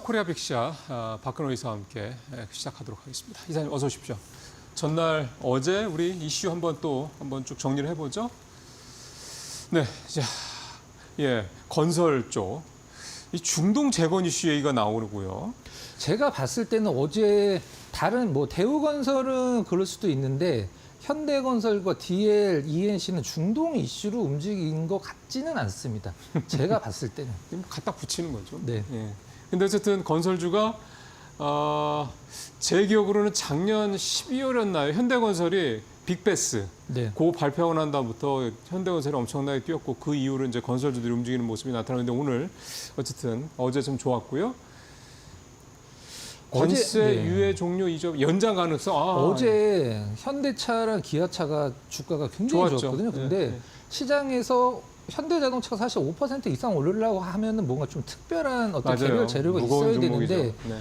코리아 빅시아 박근호 이사와 함께 시작하도록 하겠습니다. 이사님 어서 오십시오. 전날 어제 우리 이슈 한번 쭉 정리를 해보죠. 네, 자, 건설 쪽 이 중동 재건 이슈 얘기가 나오고요. 제가 봤을 때는 어제 다른 대우건설은 그럴 수도 있는데 현대건설과 DL, ENC는 중동 이슈로 움직인 것 같지는 않습니다. 제가 봤을 때는. 갖다 붙이는 거죠. 네. 예. 근데 어쨌든 건설주가 제 기억으로는 작년 12월이었나요? 현대건설이 빅베스 네. 그 발표하고 난 다음부터 현대건설이 엄청나게 뛰었고 그 이후로 이제 건설주들이 움직이는 모습이 나타나는데 오늘 어쨌든 어제 좀 좋았고요. 관세 네. 유예 종료 이적 연장 가능성. 어제 현대차랑 기아차가 주가가 굉장히 좋았죠. 좋았거든요. 근데 네. 시장에서 현대자동차가 사실 5% 이상 오르려고 하면은 뭔가 좀 특별한 어떤 맞아요. 개별 재료가 무거운 있어야 종목이죠. 되는데 네.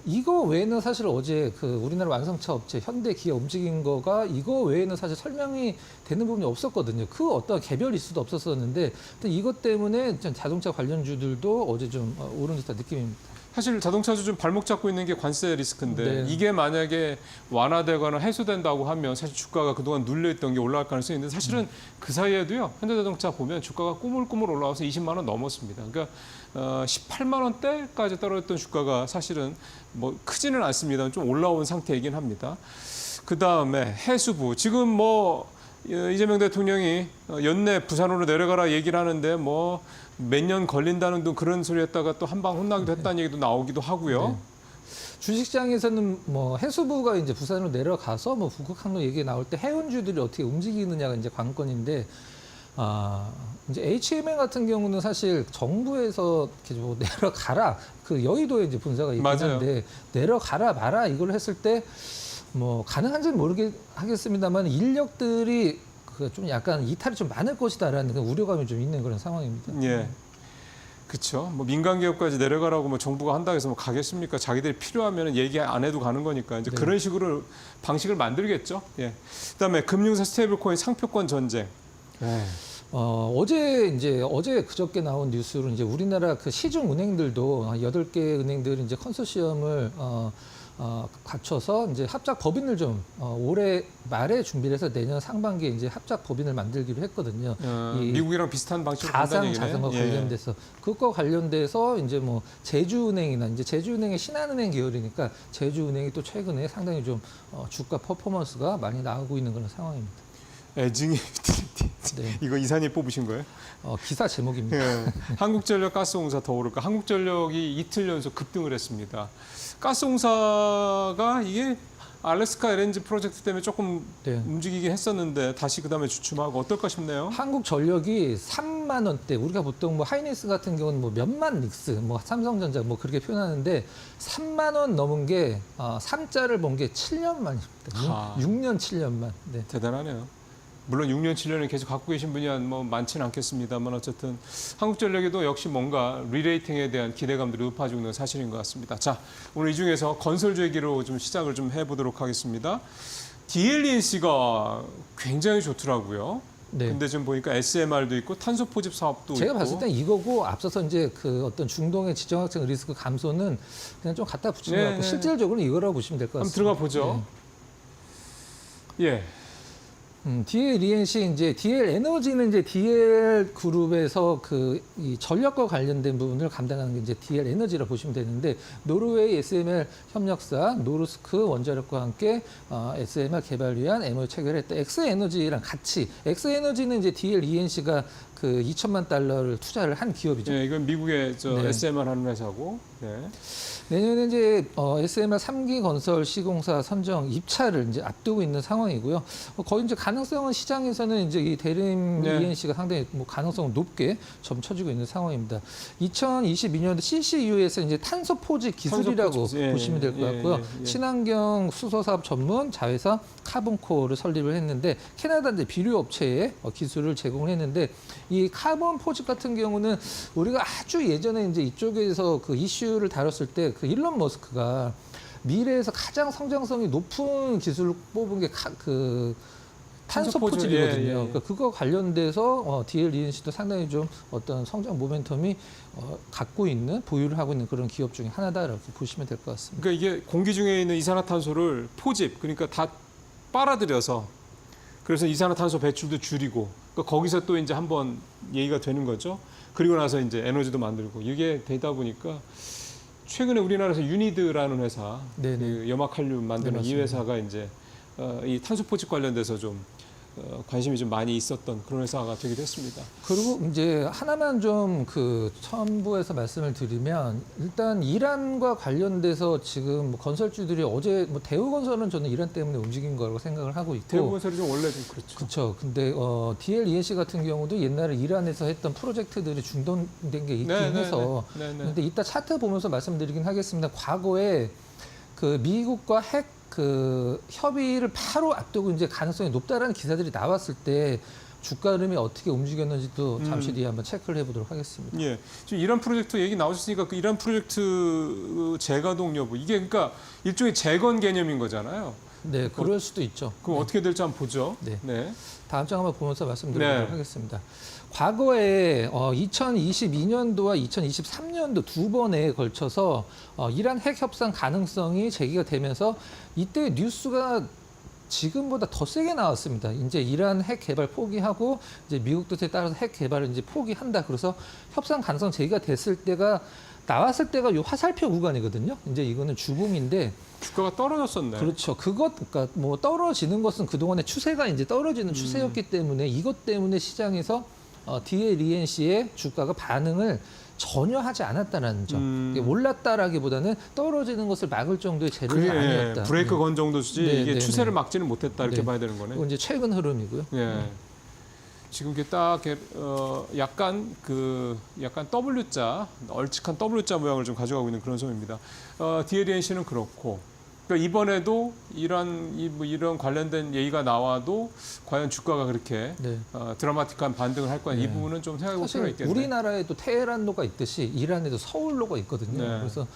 이거 외에는 사실 어제 그 우리나라 완성차 업체 현대, 기아 움직인 거가 이거 외에는 사실 설명이 되는 부분이 없었거든요. 그 어떤 개별 이슈도 없었었는데 이것 때문에 자동차 관련주들도 어제 좀 오른 듯한 느낌입니다. 사실 자동차주 좀 발목 잡고 있는 게 관세 리스크인데 네. 이게 만약에 완화되거나 해소된다고 하면 사실 주가가 그동안 눌려있던 게 올라갈 가능성이 있는데 사실은 그 사이에도요. 현대자동차 보면 주가가 꾸물꾸물 올라와서 20만 원 넘었습니다. 그러니까 18만 원대까지 떨어졌던 주가가 사실은 뭐 크지는 않습니다. 좀 올라온 상태이긴 합니다. 그다음에 해수부 지금 이재명 대통령이 연내 부산으로 내려가라 얘기를 하는데 몇 년 걸린다는 등 그런 소리 했다가 또 한 방 혼나기도 했다는 얘기도 나오기도 하고요. 네. 주식시장에서는 해수부가 이제 부산으로 내려가서 북극 항로 얘기 나올 때 해운주들이 어떻게 움직이느냐가 이제 관건인데 이제 HMN 같은 경우는 사실 정부에서 이렇게 내려가라 그 여의도에 이제 본사가 있긴 맞아요. 한데 내려가라 마라 이걸 했을 때 가능한지는 모르겠습니다만 인력들이 좀 약간 이탈이 좀 많을 것이다라는 우려감이 좀 있는 그런 상황입니다. 예. 그렇죠. 민간 기업까지 내려가라고 정부가 한다고 해서 가겠습니까? 자기들이 필요하면 얘기 안 해도 가는 거니까 이제 네. 그런 식으로 방식을 만들겠죠. 예. 그다음에 금융사 스테이블코인 상표권 전쟁. 네. 어제 그저께 나온 뉴스로 이제 우리나라 그 시중 은행들도 8개 은행들이 이제 컨소시엄을 갖춰서 이제 합작 법인을 좀 올해 말에 준비를 해서 내년 상반기에 이제 합작 법인을 만들기로 했거든요. 이 미국이랑 비슷한 방식으로 가상 자산과 관련돼서 그것과 관련돼서 이제 제주은행이나 이제 제주은행의 신한은행 계열이니까 제주은행이 또 최근에 상당히 좀 주가 퍼포먼스가 많이 나오고 있는 그런 상황입니다. 애증이 유틸리티. 네. 이거 이사님 뽑으신 거예요? 기사 제목입니다. 예. 한국전력 가스공사 더 오를까? 한국전력이 이틀 연속 급등을 했습니다. 가스공사가 이게 알래스카 LNG 프로젝트 때문에 조금 네. 움직이긴 했었는데 다시 그다음에 주춤하고 어떨까 싶네요. 한국전력이 3만 원대, 우리가 보통 하이닉스 같은 경우는 몇만 닉스, 삼성전자 그렇게 표현하는데 3만 원 넘은 게 3자를 본 게 7년 만입니다. 6년 7년 만. 네. 대단하네요. 물론 6년, 7년을 계속 갖고 계신 분이 많지는 않겠습니다만 어쨌든 한국전력에도 역시 뭔가 리레이팅에 대한 기대감들이 높아지고 있는 사실인 것 같습니다. 자, 오늘 이 중에서 건설주 얘기로 좀 시작을 좀 해보도록 하겠습니다. DLENC가 굉장히 좋더라고요. 네. 근데 지금 보니까 SMR도 있고 탄소 포집 사업도 제가 있고. 봤을 땐 이거고 앞서서 이제 그 어떤 중동의 지정학적 리스크 감소는 그냥 좀 갖다 붙인 것 같고 실질적으로 이거라고 보시면 될 것 같습니다. 한번 들어가 보죠. 네. 예. DL ENC 이제 DL 에너지는 이제 DL 그룹에서 이 전력과 관련된 부분을 감당하는 게 이제 DL 에너지라 보시면 되는데 노르웨이 SMR 협력사 노르스크 원자력과 함께 SMR 개발 위한 MOU 체결했다. 엑스에너지랑 같이 엑스에너지는 이제 DL ENC가 그 2천만 달러를 투자를 한 기업이죠. 네, 이건 미국의 네. SMR 하는 회사고. 네. 내년에 이제 SMR 3기 건설 시공사 선정 입찰을 이제 앞두고 있는 상황이고요. 거의 이제 가능성은 시장에서는 이제 이 대림 네. ENC가 상당히 가능성은 높게 점쳐지고 있는 상황입니다. 2022년도 CCU에서 이제 탄소 포집 기술이라고 보시면 될 것 같고요. 친환경 수소 사업 전문 자회사 카본코를 설립을 했는데 캐나다 이제 비료 업체에 기술을 제공을 했는데 이 카본 포집 같은 경우는 우리가 아주 예전에 이제 이쪽에서 그 이슈를 다뤘을 때 그 일론 머스크가 미래에서 가장 성장성이 높은 기술을 뽑은 게 탄소 탄소 포집, 포집이거든요. 예, 예. 그러니까 그거 관련돼서 DLENC도 상당히 좀 어떤 성장 모멘텀이 갖고 있는 보유를 하고 있는 그런 기업 중에 하나다라고 보시면 될 것 같습니다. 그러니까 이게 공기 중에 있는 이산화탄소를 포집, 그러니까 다 빨아들여서 그래서 이산화탄소 배출도 줄이고 그러니까 거기서 또 이제 한번 얘기가 되는 거죠. 그리고 나서 이제 에너지도 만들고 이게 되다 보니까 최근에 우리나라에서 유니드라는 회사, 네네. 그 염화칼륨 만드는 네, 이 맞습니다. 회사가 이제 이 탄소 포집 관련돼서 좀 관심이 좀 많이 있었던 그런 회사가 되기도 했습니다. 그리고 이제 하나만 좀 그 첨부해서 말씀을 드리면 일단 이란과 관련돼서 지금 뭐 건설주들이 어제 뭐 대우건설은 저는 이란 때문에 움직인 거라고 생각을 하고 있고 대우건설이 좀 원래 좀 그렇죠. 그렇죠. 근데 DLENC 같은 경우도 옛날에 이란에서 했던 프로젝트들이 중단된 게 있긴 해서 근데 이따 차트 보면서 말씀드리긴 하겠습니다. 과거에 그 미국과 핵 그 협의를 바로 앞두고 이제 가능성이 높다라는 기사들이 나왔을 때 주가 흐름이 어떻게 움직였는지도 잠시 뒤에 한번 체크를 해보도록 하겠습니다. 예, 지금 이란 프로젝트 얘기 나오셨으니까 그 이란 프로젝트 재가동 여부 이게 그러니까 일종의 재건 개념인 거잖아요. 네, 그럴 수도 있죠. 그럼 어떻게 될지 한번 보죠. 네. 다음 장 한번 보면서 말씀드리도록 네. 하겠습니다. 과거에 2022년도와 2023년도 두 번에 걸쳐서 이란 핵 협상 가능성이 제기가 되면서 이때 뉴스가 지금보다 더 세게 나왔습니다. 이제 이란 핵 개발 포기하고 이제 미국 뜻에 따라서 핵 개발을 이제 포기한다. 그래서 협상 가능성 제기가 됐을 때가 나왔을 때가 요 화살표 구간이거든요. 이제 이거는 주봉인데 주가가 떨어졌었네. 그렇죠. 그러니까 뭐 떨어지는 것은 그동안의 추세가 이제 떨어지는 추세였기 때문에 이것 때문에 시장에서 DLENC의 주가가 반응을 전혀 하지 않았다는 점. 이게 올랐다라기보다는 떨어지는 것을 막을 정도의 재료가 아니었다. 브레이크 건 정도지 네, 이게 네, 추세를 네. 막지는 못했다 이렇게 네. 봐야 되는 거네. 이건 이제 최근 흐름이고요. 예. 지금 이게 딱 약간 약간 W자, 얼찍한 W자 모양을 좀 가져가고 있는 그런 점입니다. DLENC는 그렇고, 그러니까 이번에도 이런 관련된 얘기가 나와도 과연 주가가 그렇게 네. 드라마틱한 반등을 할 거냐 이 네. 부분은 좀 생각해 볼 필요가 사실 있겠네요. 우리나라에도 테헤란로가 있듯이 이란에도 서울로가 있거든요. 네. 그래서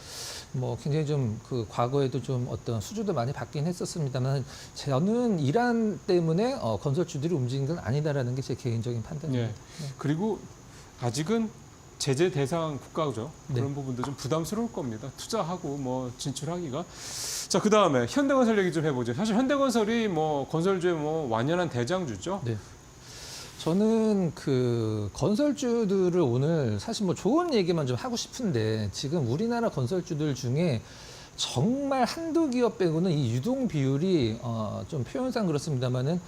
뭐 굉장히 좀 그 과거에도 좀 어떤 수주도 많이 받긴 했었습니다만 저는 이란 때문에 건설주들이 움직인 건 아니다라는 게 제 개인적인 판단입니다. 예. 그리고 아직은 제재 대상 국가죠. 네. 그런 부분도 좀 부담스러울 겁니다. 투자하고 뭐 진출하기가. 자, 그 다음에 현대건설 얘기 좀 해보죠. 사실 현대건설이 뭐 건설주의 뭐 완연한 대장주죠. 네. 저는 그 건설주들을 오늘 사실 뭐 좋은 얘기만 좀 하고 싶은데 지금 우리나라 건설주들 중에 정말 한두 기업 빼고는 이 유동 비율이 좀 표현상 그렇습니다만은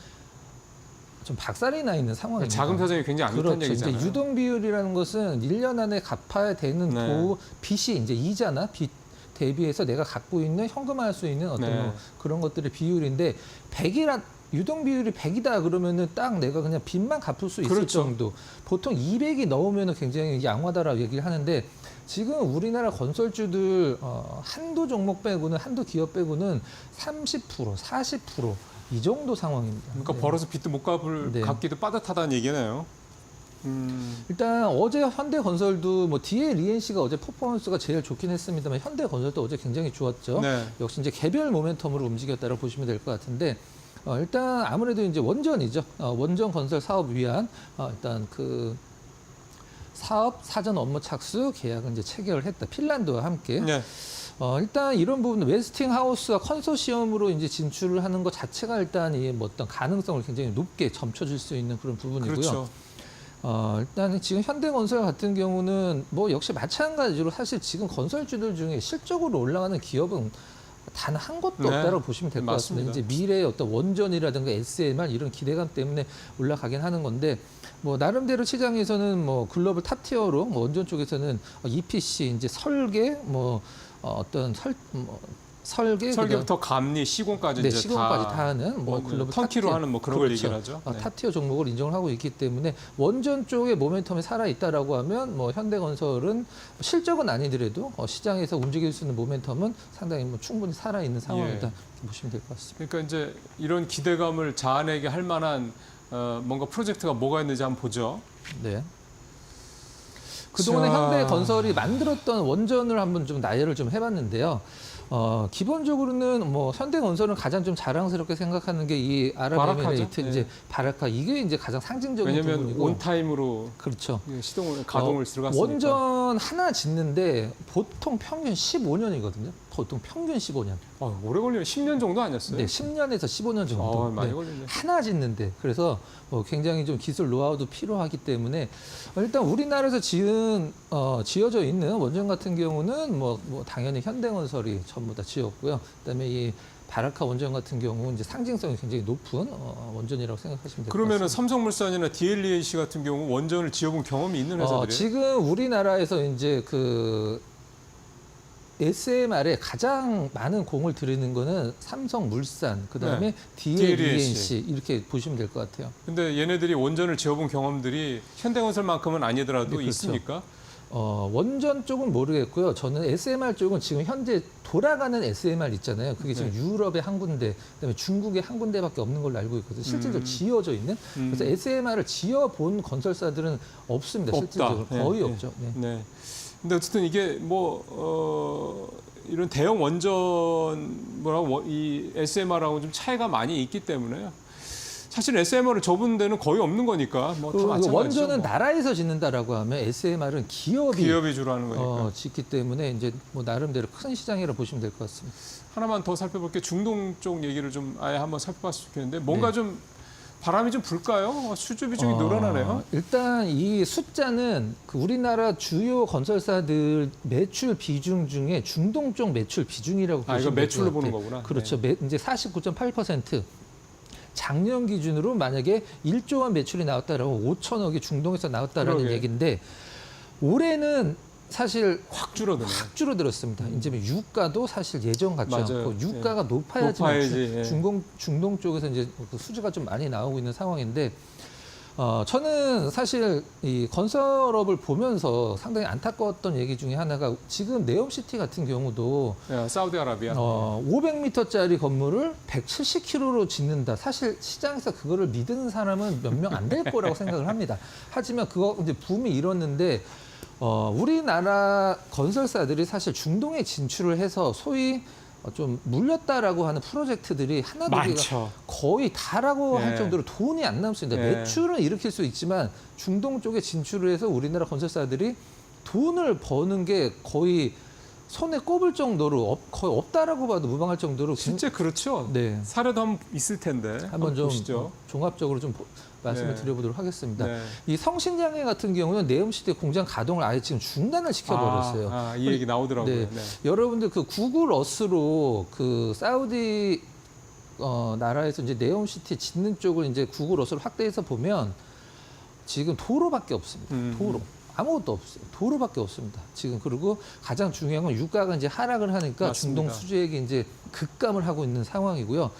좀 박살이 나 있는 상황입니다. 자금 사정이 굉장히 안 좋다는 그렇죠. 얘기잖아요. 이제 유동 비율이라는 것은 1년 안에 갚아야 되는 네. 빚이 이제 이자나 빚 대비해서 내가 갖고 있는 현금화할 수 있는 어떤 네. 뭐 그런 것들의 비율인데 100이란 유동 비율이 100이다 그러면은 딱 내가 그냥 빚만 갚을 수 있을 그렇죠. 정도. 보통 200이 넘으면은 굉장히 양호하다라고 얘기를 하는데 지금 우리나라 건설주들 한두 종목 빼고는 한두 기업 빼고는 30%, 40%이 정도 상황입니다. 그러니까 네. 벌어서 빚도 못 네. 갚기도 빠듯하다는 얘기네요. 일단 어제 현대건설도 뭐 DLENC가 어제 퍼포먼스가 제일 좋긴 했습니다만 현대건설도 어제 굉장히 좋았죠. 네. 역시 이제 개별 모멘텀으로 움직였다고 보시면 될 것 같은데 일단 아무래도 이제 원전이죠. 원전 건설 사업 위한 일단 그 사업 사전 업무 착수 계약을 이제 체결을 했다. 핀란드와 함께. 네. 일단 이런 부분 웨스팅하우스가 컨소시엄으로 이제 진출을 하는 것 자체가 일단 이 뭐 어떤 가능성을 굉장히 높게 점쳐줄 수 있는 그런 부분이고요. 그렇죠. 일단 지금 현대건설 같은 경우는 뭐 역시 마찬가지로 사실 지금 건설주들 중에 실적으로 올라가는 기업은 단 한 곳도 네. 없다고 보시면 될 것 같습니다. 이제 미래의 어떤 원전이라든가 SMR 이런 기대감 때문에 올라가긴 하는 건데 뭐 나름대로 시장에서는 뭐 글로벌 탑티어로 뭐 원전 쪽에서는 EPC 이제 설계 뭐 어떤 설계부터 감리, 시공까지 네, 이제 시공까지 다 하는 뭐 글로벌 턴키로 탑티어. 하는 뭐 그런 걸 그렇죠. 얘기를 하죠. 네. 탑티어 종목을 인정을 하고 있기 때문에 원전 쪽의 모멘텀이 살아 있다라고 하면 뭐 현대건설은 실적은 아니더라도 시장에서 움직일 수 있는 모멘텀은 상당히 뭐 충분히 살아 있는 상황이다 이렇게 보시면 될 것 같습니다. 그러니까 이제 이런 기대감을 자아내게 할 만한 뭔가 프로젝트가 뭐가 있는지 한번 보죠. 네. 그동안에 자. 현대건설이 만들었던 원전을 한번 좀 나열을 좀 해봤는데요. 기본적으로는 뭐 현대건설은 가장 좀 자랑스럽게 생각하는 게 이 아랍에미레이트 바라카죠. 이제 바라카 이게 이제 가장 상징적인 왜냐하면 부분이고. 온타임으로 그렇죠. 가동을 들어갔으니까. 원전 하나 짓는데 보통 평균 15년이거든요. 보통 평균 15년. 오래 걸리면 10년 정도 아니었어요? 네, 10년에서 15년 정도. 많이 네, 걸리네. 하나 짓는데 그래서 굉장히 좀 기술 노하우도 필요하기 때문에 일단 우리나라에서 지어져 있는 원전 같은 경우는 뭐 당연히 현대건설이 전부 다 지었고요. 그다음에 이 바라카 원전 같은 경우는 이제 상징성이 굉장히 높은 원전이라고 생각하시면 될 것 같습니다. 그러면은 삼성물산이나 DLEC 같은 경우 원전을 지어본 경험이 있는 회사들이에요? 지금 우리나라에서 이제 그 SMR에 가장 많은 공을 들이는 거는 삼성물산, 그다음에 DLEC 이렇게 보시면 될 것 같아요. 근데 얘네들이 원전을 지어본 경험들이 현대건설만큼은 아니더라도 네, 그렇죠. 있습니까? 원전 쪽은 모르겠고요. 저는 SMR 쪽은 지금 현재 돌아가는 SMR 있잖아요. 그게 지금 유럽에 한 군데, 그다음에 중국에 한 군데밖에 없는 걸로 알고 있거든요. 실질적으로 지어져 있는. 그래서 SMR을 지어본 건설사들은 없습니다. 실질적으로 거의 없죠. 네. 네. 근데 어쨌든 이게 이런 대형 원전 이 SMR하고 좀 차이가 많이 있기 때문에요. 사실 SMR을 접은 데는 거의 없는 거니까 다 마찬가지죠. 원전은 나라에서 짓는다라고 하면 SMR은 기업이 주로 하는 거니까. 짓기 때문에 이제 뭐 나름대로 큰 시장이라고 보시면 될 것 같습니다. 하나만 더 살펴볼게요. 중동 쪽 얘기를 좀 아예 한번 살펴봤으면 좋겠는데 뭔가 좀 바람이 좀 불까요? 수주 비중이 늘어나네요. 일단 이 숫자는 그 우리나라 주요 건설사들 매출 비중 중에 중동 쪽 매출 비중이라고 보시면 이거 될 것 매출로 보는 같아요. 거구나. 그렇죠. 이제 49.8%. 작년 기준으로 만약에 1조 원 매출이 나왔다라고 5천억이 중동에서 나왔다라는 그러게. 얘기인데 올해는 사실 확 줄어드네. 확 줄어들었습니다. 이제 유가도 사실 예전 같지 맞아요. 않고 유가가 높아야지만 높아야지, 중동 쪽에서 이제 그 수주가 좀 많이 나오고 있는 상황인데 저는 사실 이 건설업을 보면서 상당히 안타까웠던 얘기 중에 하나가 지금 네옴시티 같은 경우도 사우디아라비아. 500m짜리 건물을 170km로 짓는다. 사실 시장에서 그거를 믿는 사람은 몇 명 안 될 거라고 생각을 합니다. 하지만 그거 이제 붐이 일었는데 우리나라 건설사들이 사실 중동에 진출을 해서 소위 좀 물렸다라고 하는 프로젝트들이 하나 두 개가 거의 다라고 할 정도로 돈이 안 남습니다. 매출은 일으킬 수 있지만 중동 쪽에 진출을 해서 우리나라 건설사들이 돈을 버는 게 거의 손에 꼽을 정도로 거의 없다라고 봐도 무방할 정도로 실제 그렇죠. 네. 사례도 한번 있을 텐데 한번 좀 보시죠. 종합적으로 좀 말씀을 네. 드려보도록 하겠습니다. 네. 이 성신양해 같은 경우는 네옴시티 공장 가동을 아예 지금 중단을 시켜버렸어요. 이 얘기 나오더라고요. 네. 네. 여러분들 그 구글 어스로 그 사우디 나라에서 이제 네옴시티 짓는 쪽을 이제 구글 어스로 확대해서 보면 지금 도로밖에 없습니다. 도로. 아무것도 없어요. 도로밖에 없습니다. 지금 그리고 가장 중요한 건 유가가 이제 하락을 하니까 맞습니다. 중동 수주액이 이제 급감을 하고 있는 상황이고요.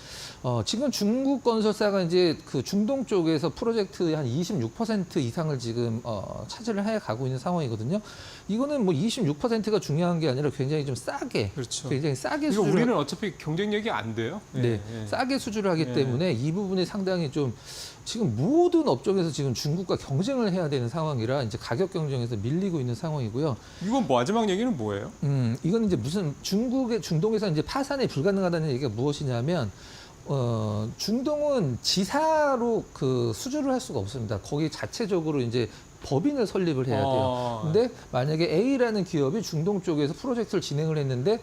지금 중국 건설사가 이제 그 중동 쪽에서 프로젝트의 한 26% 이상을 지금 차지를 해 가고 있는 상황이거든요. 이거는 뭐 26%가 중요한 게 아니라 굉장히 좀 싸게, 그렇죠. 굉장히 싸게 이거 수주를 우리는 어차피 경쟁력이 안 돼요. 네, 싸게 수주를 하기 때문에 이 부분이 상당히 좀 지금 모든 업종에서 지금 중국과 경쟁을 해야 되는 상황이라 이제 가격 경쟁에서 밀리고 있는 상황이고요. 이건 마지막 얘기는 뭐예요? 이건 이제 무슨 중동에서 이제 파산이 불가능하다는 얘기가 무엇이냐면 중동은 지사로 그 수주를 할 수가 없습니다. 거기 자체적으로 이제 법인을 설립을 해야 돼요. 근데 만약에 A라는 기업이 중동 쪽에서 프로젝트를 진행을 했는데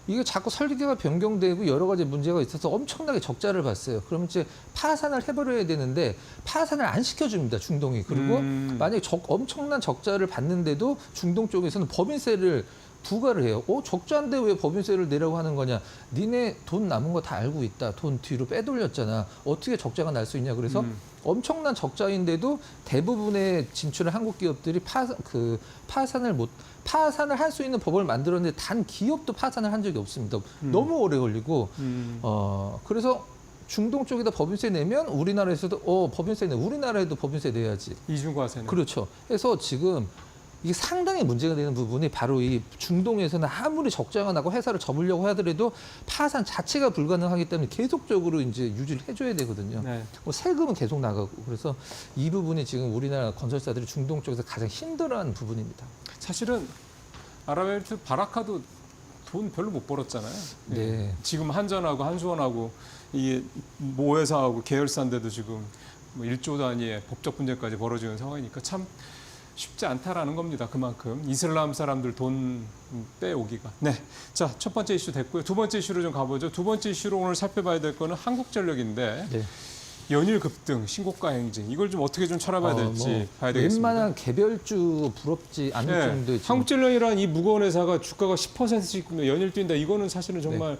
이게 자꾸 설계가 변경되고 여러 가지 문제가 있어서 엄청나게 적자를 봤어요. 그럼 이제 파산을 해버려야 되는데 파산을 안 시켜줍니다. 중동이. 그리고 만약에 엄청난 적자를 봤는데도 중동 쪽에서는 법인세를 부과를 해요. 적자인데 왜 법인세를 내라고 하는 거냐. 니네 돈 남은 거 다 알고 있다. 돈 뒤로 빼돌렸잖아. 어떻게 적자가 날 수 있냐. 그래서 엄청난 적자인데도 대부분의 진출한 한국 기업들이 파산을 할 수 있는 법을 만들었는데 단 기업도 파산을 한 적이 없습니다. 너무 오래 걸리고 그래서 중동 쪽에다 법인세 내면 우리나라에서도 법인세 우리나라에도 법인세 내야지. 이중과세는. 그렇죠. 해서 지금 이게 상당히 문제가 되는 부분이 바로 이 중동에서는 아무리 적자가 나고 회사를 접으려고 하더라도 파산 자체가 불가능하기 때문에 계속적으로 이제 유지를 해줘야 되거든요. 네. 뭐 세금은 계속 나가고 그래서 이 부분이 지금 우리나라 건설사들이 중동 쪽에서 가장 힘들어하는 부분입니다. 사실은 아랍에미리트 바라카도 돈 별로 못 벌었잖아요. 네. 예. 지금 한전하고 한수원하고 이 모회사하고 계열사인데도 지금 뭐 1조 단위의 법적 분쟁까지 벌어지는 상황이니까 참 쉽지 않다라는 겁니다. 그만큼 이슬람 사람들 돈 빼오기가. 네. 자, 첫 번째 이슈 됐고요. 두 번째 이슈로 좀 가보죠. 두 번째 이슈로 오늘 살펴봐야 될 거는 한국전력인데 네. 연일 급등, 신고가 행진. 이걸 좀 어떻게 좀 찾아봐야 될지 봐야 되겠습니다. 웬만한 개별주 부럽지 않을 네. 정도의 지금 한국전력이라는 이 무거운 회사가 주가가 10%씩 연일 뛴다. 이거는 사실은 정말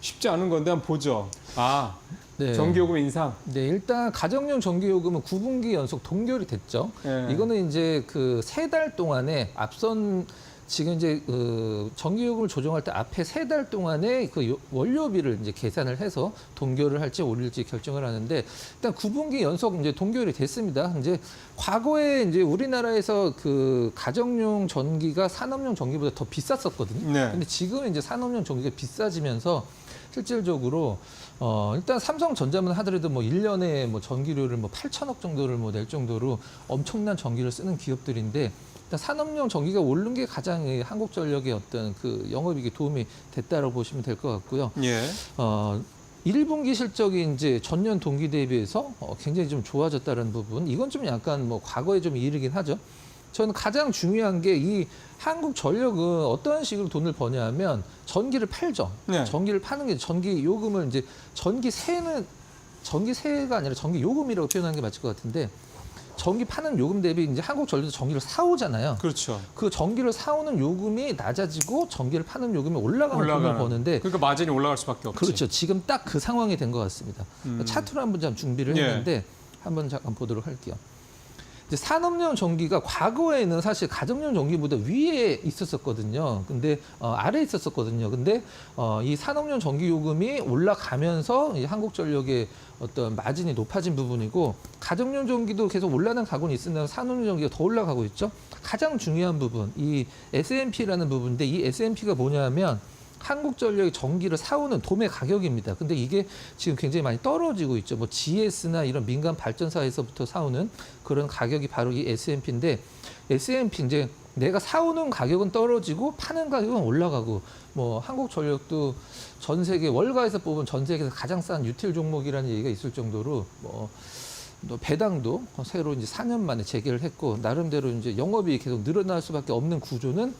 쉽지 않은 건데 한번 보죠. 아, 네. 전기요금 인상. 네, 일단 가정용 전기요금은 9분기 연속 동결이 됐죠. 네. 이거는 이제 그 3달 동안에 앞선 지금 이제 그 전기요금을 조정할 때 앞에 3달 동안에 그 원료비를 이제 계산을 해서 동결을 할지 올릴지 결정을 하는데 일단 9분기 연속 이제 동결이 됐습니다. 이제 과거에 이제 우리나라에서 그 가정용 전기가 산업용 전기보다 더 비쌌었거든요. 네. 근데 지금 이제 산업용 전기가 비싸지면서 실질적으로 일단 삼성전자만 하더라도 뭐 1년에 뭐 전기료를 뭐 8천억 정도를 뭐 낼 정도로 엄청난 전기를 쓰는 기업들인데 일단 산업용 전기가 오른 게 가장 이 한국전력의 어떤 그 영업이익에 도움이 됐다고 보시면 될 것 같고요. 예. 1분기 실적이 이제 전년 동기 대비해서 굉장히 좀 좋아졌다는 부분. 이건 좀 약간 뭐 과거에 좀 이르긴 하죠. 저는 가장 중요한 게 이 한국전력은 어떤 식으로 돈을 버냐면 전기를 팔죠. 네. 전기를 파는 게 전기 요금을 이제 전기세가 아니라 전기 요금이라고 표현하는 게 맞을 것 같은데 전기 파는 요금 대비 이제 한국전력도 전기를 사오잖아요. 그렇죠. 그 전기를 사오는 요금이 낮아지고 전기를 파는 요금이 올라가는 돈을 버는데 그러니까 마진이 올라갈 수밖에 없지. 그렇죠. 지금 딱 그 상황이 된 것 같습니다. 차트로 한번 좀 준비를 예. 했는데 한번 잠깐 보도록 할게요. 이제 산업용 전기가 과거에는 사실 가정용 전기보다 위에 있었었거든요. 근데 아래에 있었었거든요. 근데 이 산업용 전기 요금이 올라가면서 이 한국전력의 어떤 마진이 높아진 부분이고 가정용 전기도 계속 올라가고는 있으나 산업용 전기가 더 올라가고 있죠. 가장 중요한 부분, 이 S&P라는 부분인데 이 S&P가 뭐냐면 한국전력이 전기를 사오는 도매 가격입니다. 근데 이게 지금 굉장히 많이 떨어지고 있죠. 뭐 GS나 이런 민간 발전사에서부터 사오는 그런 가격이 바로 이 S&P인데 S&P 이제 내가 사오는 가격은 떨어지고 파는 가격은 올라가고 뭐 한국전력도 전 세계 월가에서 뽑은 전 세계에서 가장 싼 유틸 종목이라는 얘기가 있을 정도로 뭐 또 배당도 새로 이제 4년 만에 재개를 했고 나름대로 이제 영업이 계속 늘어날 수밖에 없는 구조는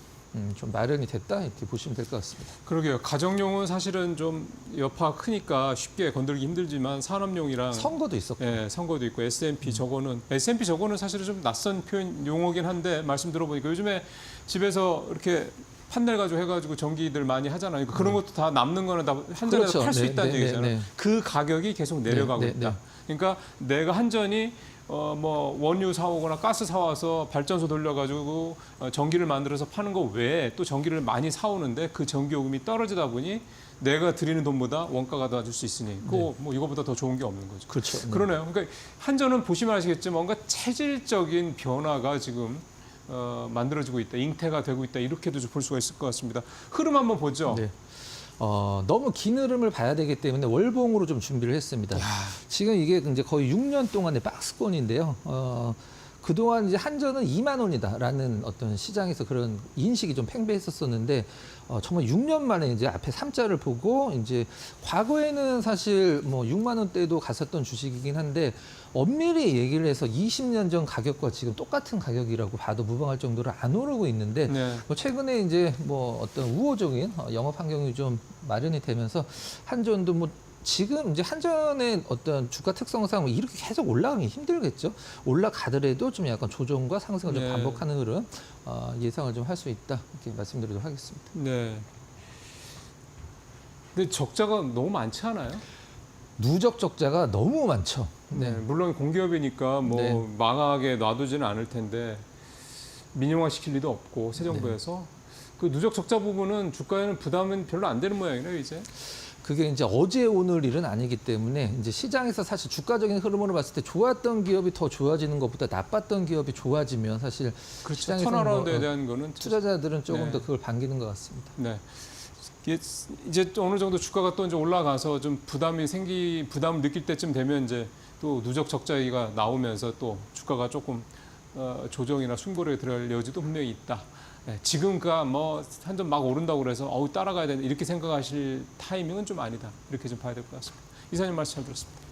좀 마련이 됐다 이렇게 보시면 될 것 같습니다. 그러게요. 가정용은 사실은 좀 여파가 크니까 쉽게 건들기 힘들지만 산업용이랑 선거도 있었고. 예, 선거도 있고 S&P 저거는 사실은 좀 낯선 표현 용어긴 한데 말씀 들어보니까 요즘에 집에서 이렇게 판넬 가지고 해가지고 전기들 많이 하잖아요. 그런 것도 다 남는 거는 다 한전에서 그렇죠. 팔 수 네, 있다는 네, 얘기잖아요. 네. 그 가격이 계속 내려가고 네, 있다. 네. 그러니까 내가 한전이 뭐 원유 사오거나 가스 사와서 발전소 돌려가지고 전기를 만들어서 파는 거 외에 또 전기를 많이 사오는데 그 전기요금이 떨어지다 보니 내가 드리는 돈보다 원가가 더 낮을 수 있으니 뭐 이거보다 더 좋은 게 없는 거죠. 그렇죠. 네. 그러네요. 그러니까 한전은 보시면 아시겠지만 뭔가 체질적인 변화가 지금 만들어지고 있다, 잉태가 되고 있다 이렇게도 볼 수가 있을 것 같습니다. 흐름 한번 보죠. 네. 너무 긴 흐름을 봐야 되기 때문에 월봉으로 좀 준비를 했습니다. 지금 이게 이제 거의 6년 동안의 박스권인데요. 그동안 이제 한전은 2만 원이다라는 어떤 시장에서 그런 인식이 좀 팽배했었었는데 정말 6년 만에 이제 앞에 3자를 보고 이제 과거에는 사실 뭐 6만 원대도 갔었던 주식이긴 한데 엄밀히 얘기를 해서 20년 전 가격과 지금 똑같은 가격이라고 봐도 무방할 정도로 안 오르고 있는데 네. 뭐 최근에 이제 뭐 어떤 우호적인 영업 환경이 좀 마련이 되면서 한전도 뭐 지금 이제 한전의 어떤 주가 특성상 이렇게 계속 올라가기 힘들겠죠. 올라가더라도 좀 약간 조정과 상승을 좀 네. 반복하는 흐름 예상을 좀 할 수 있다 이렇게 말씀드리도록 하겠습니다. 네. 근데 적자가 너무 많지 않아요? 누적 적자가 너무 많죠. 네. 물론 공기업이니까 뭐 네. 망하게 놔두지는 않을 텐데 민영화 시킬 리도 없고 새 정부에서 그 누적 적자 부분은 주가에는 부담은 별로 안 되는 모양이네요 이제. 그게 이제 어제 오늘 일은 아니기 때문에 이제 시장에서 사실 주가적인 흐름으로 봤을 때 좋았던 기업이 더 좋아지는 것보다 나빴던 기업이 좋아지면 사실 그렇죠. 시장에서 턴어라운드에 대한 거는 투자자들은 조금 네. 더 그걸 반기는 것 같습니다. 네. 이제 또 어느 정도 주가가 또 이제 올라가서 좀 부담을 느낄 때쯤 되면 이제 또 누적 적자기가 나오면서 또 주가가 조금 조정이나 순고리에 들어갈 여지도 분명히 있다. 네, 지금가 뭐 한점 막 오른다고 그래서 따라가야 되는 이렇게 생각하실 타이밍은 좀 아니다. 이렇게 좀 봐야 될 것 같습니다. 이사님 말씀 잘 들었습니다.